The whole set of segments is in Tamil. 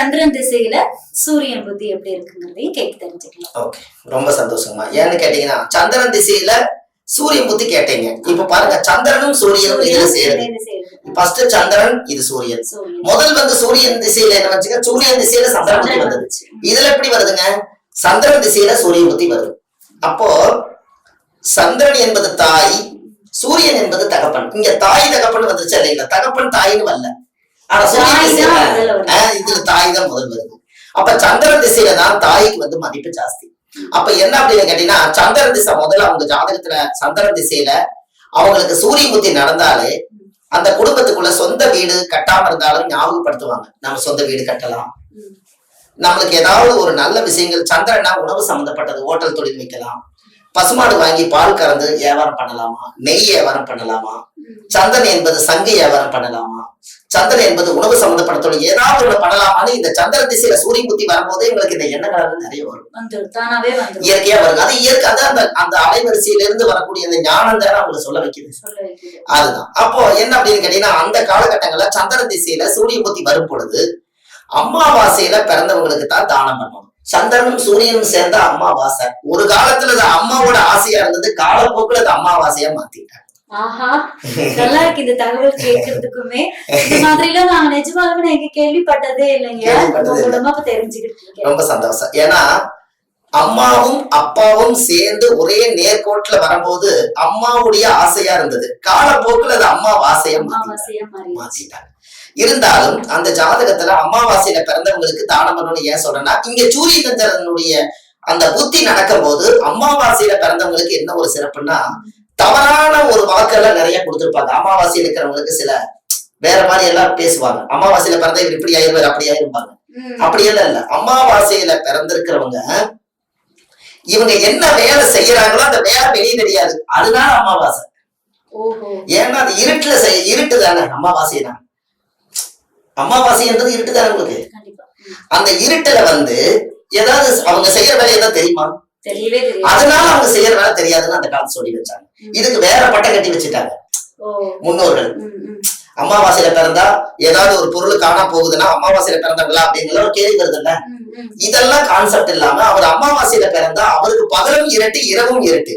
சந்திரன் திசையில சூரியன் புத்தி எப்படி இருக்குங்கிறதையும் கேட்டு தெரிஞ்சுக்கலாம். ஓகே, ரொம்ப சந்தோஷமா. ஏன்னு கேட்டீங்கன்னா சந்திரன் திசையில சூரியன் புத்தி கேட்டீங்க. இப்ப பாருங்க, சந்திரனும் சூரியனும் இதுல சேருது. ஃபர்ஸ்ட் சந்திரன், இது சூரியன். முதல் வந்து சூரியன் திசையில என்ன வச்சுங்க, சூரியன் திசையில சந்திரன் புத்தி வந்தது. இதுல எப்படி வருதுங்க, சந்திரன் திசையில சூரியன் புத்தி வருது. அப்போ சந்திரன் என்பது தாய், சூரியன் என்பது தகப்பன். இங்க தாய் தகப்பன் வந்துருச்சு இல்லைங்களா, தகப்பன் தாயின்னு வரல, ஆனா இதுல தாய் தான் முதல் வருது. அப்ப சந்திரன் திசையில தான் தாய்க்கு வந்து மதிப்பு ஜாஸ்தி. அப்ப என்ன அப்படின்னு கேட்டீங்கன்னா, சந்திரன் திசை முதல்ல அவங்க ஜாதகத்துல சந்திரன் திசையில அவங்களுக்கு சூரிய புத்தி நடந்தாலே அந்த குடும்பத்துக்குள்ள சொந்த வீடு கட்டாம இருந்தாலும் ஞாபகப்படுத்துவாங்க, நம்ம சொந்த வீடு கட்டலாம், நம்மளுக்கு ஏதாவது ஒரு நல்ல விஷயங்கள். சந்திரனா உணவு சம்பந்தப்பட்டது, ஹோட்டல் தொழில் வைக்கலாம், பசுமாடு வாங்கி பால் கறந்து வியாபாரம் பண்ணலாமா, நெய் வியாபாரம் பண்ணலாமா, சந்தனம் என்பது சங்கு வியாபாரம் பண்ணலாமா, சந்திரன் என்பது உணவு சம்பந்தப்பட்ட தொழில் ஏதாவது ஒண்ணு பண்ணலாமான்னு இந்த சந்திர திசையில சூரிய புத்தி வரும்போது எங்களுக்கு இந்த எண்ணங்கள் நிறைய வரும், இயற்கையா வருங்க. அது இயற்கை, அதான் அந்த அலைவரிசையில இருந்து வரக்கூடிய அந்த ஞானம் தான் அவங்களுக்கு சொல்ல வைக்குது. அதுதான். அப்போ என்ன அப்படின்னு கேட்டீங்கன்னா, அந்த காலகட்டங்கள்ல சந்திர திசையில சூரிய புத்தி வரும் பொழுது அமாவாசையில பிறந்தவங்களுக்கு தான் தானம் பண்ணணும். சந்திரனும் சூரியனும் சேர்ந்த அமாவாசை ஒரு காலத்துல அது அம்மாவோட ஆசையா இருந்தது, காலப்போக்குல அது அமாவாசையா மாத்திட்டாங்க. ஆஹா, நல்லா இருக்கு இந்த தகவல் கேட்கறதுக்குமே. இந்த மாதிரி எல்லாம் நாங்க நிஜமாலுமே எங்க கேள்விப்பட்டதே இல்லைங்க, தெரிஞ்சுக்கிட்டு ரொம்ப சந்தோஷம். ஏன்னா அம்மாவும் அப்பாவும் சேர்ந்து ஒரே நேர்கோட்டுல வரும்போது அம்மாவுடைய ஆசையா இருந்தது, காலப்போக்குல அது அம்மாவாசையா மாத்திட்டாங்க. இருந்தாலும் அந்த ஜாதகத்துல அமாவாசையில பிறந்தவங்களுக்கு தானம் பண்ணணும்னு ஏன் சொல்றேன்னா, இங்க சூரிய சந்திரனுடைய அந்த புத்தி நடக்கும் போது அமாவாசையில பிறந்தவங்களுக்கு என்ன ஒரு சிறப்புன்னா, தவறான ஒரு வாக்கெல்லாம் நிறைய கொடுத்திருப்பாங்க. அமாவாசையில் இருக்கிறவங்களுக்கு சில வேற மாதிரி எல்லாம் பேசுவாங்க. அமாவாசையில பிறந்த இவர் இப்படி ஆயிருவார் அப்படி ஆயிருப்பாங்க. அப்படியெல்லாம் இல்ல. அமாவாசையில பிறந்திருக்கிறவங்க இவங்க என்ன வேலை செய்யறாங்களோ அந்த வேலை வெளியே தெரியாது, அதனால அமாவாசை. ஏன்னா அது இருட்டுல இருட்டு தானே அமாவாசை தான். அமாவாசை என்றது இருட்டு தானே உங்களுக்கு. அந்த இருட்டுல வந்து ஏதாவது அவங்க செய்யற வேலை ஏதாவது தெரியுமா, அதனால அவங்க செய்யற வேலை தெரியாதுன்னு அந்த காலத்து சொல்லி வச்சாங்க. இதுக்கு வேற பட்டம் கட்டி வச்சுட்டாங்க முன்னோர்கள். அமாவாசையில பிறந்தா ஏதாவது ஒரு பொருள் காணா போகுதுன்னா அமாவாசையில பிறந்தவங்களா அப்படிங்கிற ஒரு கேள்வி வருது இல்ல. இதெல்லாம் கான்செப்ட் இல்லாம அவர் அமாவாசையில பிறந்தா அவருக்கு பகலும் இருட்டு இரவும் இருட்டு,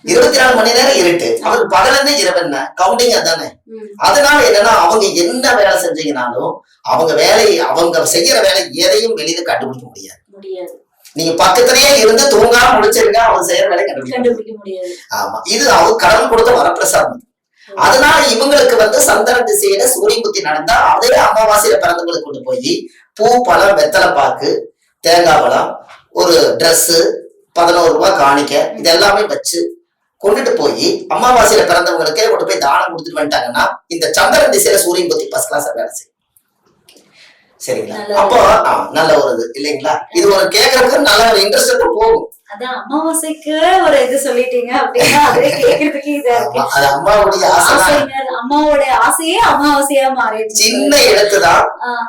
24 மணி நேரம் இருட்டு, அவருக்கு பகலன்னு இரவு என்ன கவுண்டிங் அதானே. அதனால என்னன்னா அவங்க என்ன வேலை செஞ்சீங்கன்னாலும் அவங்க வேலையை அவங்க செய்யற வேலை எதையும் வெளியில கண்டுபிடிக்க முடியாது. நீங்க பக்கத்திலேயே இருந்து தூங்காம முடிச்சிருங்க, அவங்க செய்யற வேலை கண்டுபிடிக்க முடியாது. ஆமா, இது அவங்க கடவுள் கொடுத்த வரப்பிரசாதம். அதனால இவங்களுக்கு வந்து சந்திர திசையில சூரிய புத்தி நடந்தா அதே அமாவாசையில பிறந்தவங்களுக்கு கொண்டு போய் பூ பழம் வெத்தலை பாக்கு தேங்காய் பழம் ஒரு ட்ரெஸ் 11 ரூபாய் காணிக்க இதெல்லாமே வச்சு கொண்டுட்டு போய் அமாவாசையில பிறந்தவங்களுக்கே கொண்டு போய் தானம் கொடுத்துட்டு வந்துட்டாங்கன்னா இந்த சந்திர திசையில சூரியன் புத்தி ஃபர்ஸ்ட் கிளாஸ் வேலை செய்யும். சரிங்களா? அப்போ நல்ல ஒரு இது இல்லைங்களா, இது ஒரு கேட்கறதுக்கு நல்ல ஒரு இன்ட்ரெஸ்ட் போகும். அதான் அமாவாசைக்கு ஒரு இது சொல்லிட்டீங்க அப்படின்னா அதே கேட்கறதுக்கு இதா இருக்கு. அது அம்மாவுடைய ஆசை, அம்மாவோட ஆசையே அமாவாசையா மாறிடுச்சு. சின்ன இடத்துதான்,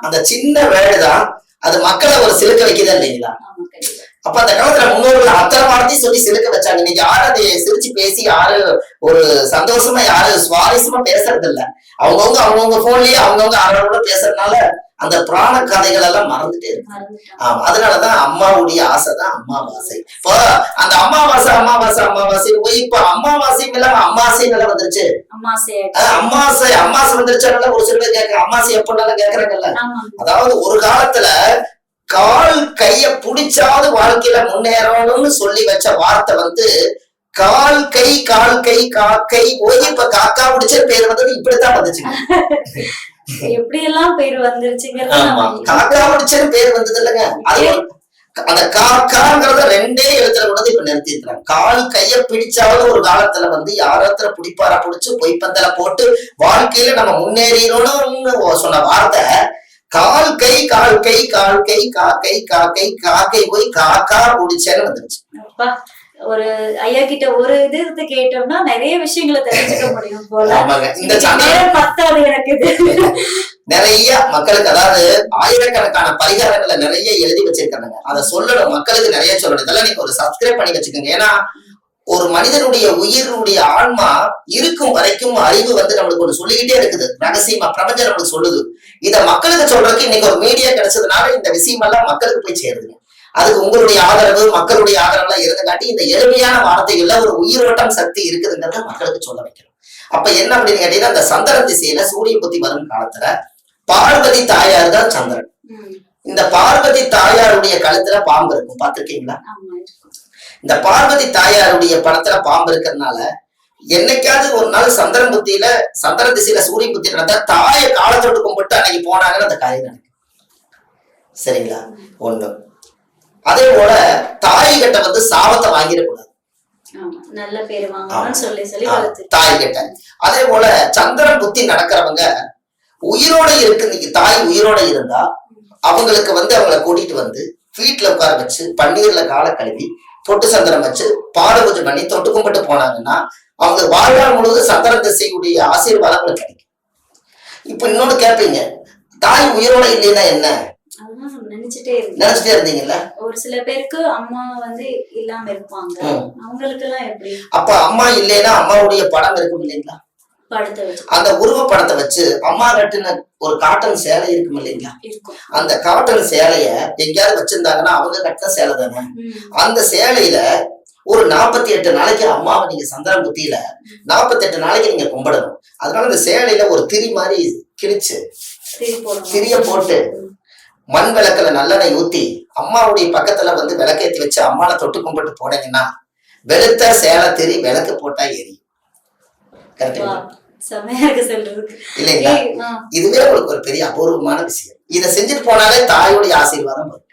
அந்த சின்ன வேடுதான் அது மக்களை ஒரு சிலுக்க வைக்குதா இல்லைங்களா. அப்ப அந்த காலத்துல முன்னோர்கள் அத்தனை வார்த்தையும் சொல்லி சிலுக்க வச்சாங்க. இன்னைக்கு யாரு அதை சிரிச்சு பேசி யாரு ஒரு சந்தோஷமா யாரு சுவாரஸ்யமா பேசுறது இல்ல. அவங்கவுங்க போன்லயே அவங்கவுங்க அவரோட பேசுறதுனால அந்த புராண கதைகள் எல்லாம் மறந்துட்டே இருக்கு. ஆமா, அதனாலதான் அம்மாவுடைய ஆசைதான் அமாவாசை. இப்போ அந்த அமாவாசை போய் இப்ப அமாவாசை இல்லாம அமாவாசை நிலை வந்துருச்சு. அமாவாசை வந்துருச்சால ஒரு சில பேர் கேட்க அமாவாசை எப்படினாலும் கேக்குறாங்கல்ல. அதாவது ஒரு காலத்துல கால் கைய புடிச்சாவது வாழ்க்கையில முன்னேறணும்னு சொல்லி வச்ச வார்த்தை வந்து கால் கை காக்கை போய் இப்ப காக்கா முடிச்ச பேர் வந்தது இப்படித்தான் வந்துச்சுங்க. எப்படி எல்லாம் பேர் வந்துருச்சுங்க. காக்கா முடிச்சன்னு பேர் வந்தது இல்லைங்க. அது அந்த காக்காங்கிறத 2 எழுத்துல கொண்டு இப்ப நிறுத்தி இருக்கிறாங்க. கால் கைய பிடிச்சாவது ஒரு காலத்துல வந்து யாரத்துல பிடிப்பாரா பிடிச்சு பொய்ப்பந்தல போட்டு வாழ்க்கையில நம்ம முன்னேறணும்னு சொன்ன வார்த்தை கால் கை காக்கை போய் காக்கா முடிச்சேன்னு வந்துருச்சு. ஒரு ஐயா கிட்ட ஒரு இது கேட்டோம்னா நிறைய விஷயங்களை தெரிஞ்சுக்க முடியும் போல. இந்த பத்தாது எனக்கு நிறைய மக்களுக்கு, அதாவது ஆயிரக்கணக்கான பரிகாரங்களை நிறைய எழுதி வச்சிருக்காங்க. அதை சொல்லணும், மக்களுக்கு நிறைய சொல்லணும். இதெல்லாம் நீங்க ஒரு சப்ஸ்கிரைப் பண்ணி வச்சுக்கோங்க. ஏன்னா ஒரு மனிதனுடைய உயிருடைய ஆன்மா இருக்கும் வரைக்கும் அறிவு வந்து நம்மளுக்கு ஒண்ணு சொல்லிக்கிட்டே இருக்குது, ரகசியமா பிரபஞ்சம் நம்மளுக்கு சொல்லுது. இத மக்களுக்கு சொல்றதுக்கு இன்னைக்கு ஒரு மீடியா கிடைச்சதுனால இந்த விஷயம் எல்லாம் மக்களுக்கு போய் சேருதுங்க. அதுக்கு உங்களுடைய ஆதரவு, மக்களுடைய ஆதரவு எல்லாம் இருந்தங்காட்டி இந்த எளிமையான வார்த்தைகள்ல ஒரு உயிரோட்டம் சக்தி இருக்குதுங்கிறத மக்களுக்கு சொல்ல வைக்கணும். அப்ப என்ன அப்படின்னு கேட்டீங்கன்னா, அந்த சந்திரன் திசையில சூரிய புத்தி வரும் காலத்துல பார்வதி தாயார் தான் சந்திரன். இந்த பார்வதி தாயாருடைய கழுத்துல பாம்பு இருக்கும், பாத்திருக்கீங்களா? இந்த பார்வதி தாயாருடைய படத்துல பாம்பு இருக்கிறதுனால என்னைக்காவது ஒரு நாள் சந்திரன் புத்தியில சந்திரன் திசையில சூரிய புத்தி நடந்தா தாயை காலத்தோடு கும்பிட்டு அன்னைக்கு போனாங்கன்னு அந்த காரியம் நடக்கும். சரிங்களா? ஒண்ணு. அதே போல தாய் கிட்ட வந்து சாபத்தை வாங்கிடக்கூடாது, நல்ல பேர் வாங்கணும்னு சொல்லி தாய் கிட்ட. அதே போல சந்திரன் புத்தி நடக்கிறவங்க உயிரோட இருக்கு, தாய் உயிரோட இருந்தா அவங்களுக்கு வந்து அவங்களை கூட்டிட்டு வந்து வீட்டுல உட்கார வச்சு பன்னீர்ல காலை கழுவி தொட்டு சந்திரன் வச்சு பாடு பூஜை பண்ணி தொட்டு கும்பிட்டு போனாங்கன்னா அவங்க வாழ்நாள் முழுவதும் சந்திரன் திசையுடைய ஆசீர்வாதங்கள் கிடைக்கும். இப்ப இன்னொன்னு கேட்பீங்க, தாய் உயிரோட இல்லைன்னா என்ன? நினைச்சிட்டே இருந்தீங்கல்ல. ஒரு சில பேருக்கு அம்மா வந்து இல்லாம இருப்பாங்க, அவங்களுக்கு எல்லாம் எப்படி? அப்ப அம்மா இல்லைன்னா அம்மாவுடைய படம் இருக்கும் இல்லைங்களா? அந்த உருவ படத்தை வச்சு அம்மா கட்டுன ஒரு காட்டன் சேலை இருக்கும் இல்லைங்களா? அந்த காட்டன் சேலைய எங்கேயாவது வச்சிருந்தாங்கன்னா அவங்க கட்டின சேலை தானே. அந்த சேலையில ஒரு 48 நாளைக்கு அம்மாவை நீங்க சந்திரன் புத்தியில 48 நாளைக்கு நீங்க கும்பிடணும். அதனால அந்த சேலையில ஒரு திரி மாதிரி கிழிச்சு திரிய போட்டு மண் விளக்குல நல்லெண்ணெய் ஊத்தி அம்மாவுடைய பக்கத்துல வந்து விளக்கேத்தி வச்சு அம்மாவை தொட்டு கும்பிட்டு போனீங்கன்னா வெளுத்த சேலை திரி விளக்கு போட்டா எரியும். இல்லைங்களா? இதுவே உங்களுக்கு ஒரு பெரிய அபூர்வமான விஷயம். இதை செஞ்சுட்டு போனாலே தாயுடைய ஆசீர்வாதம் வரும்.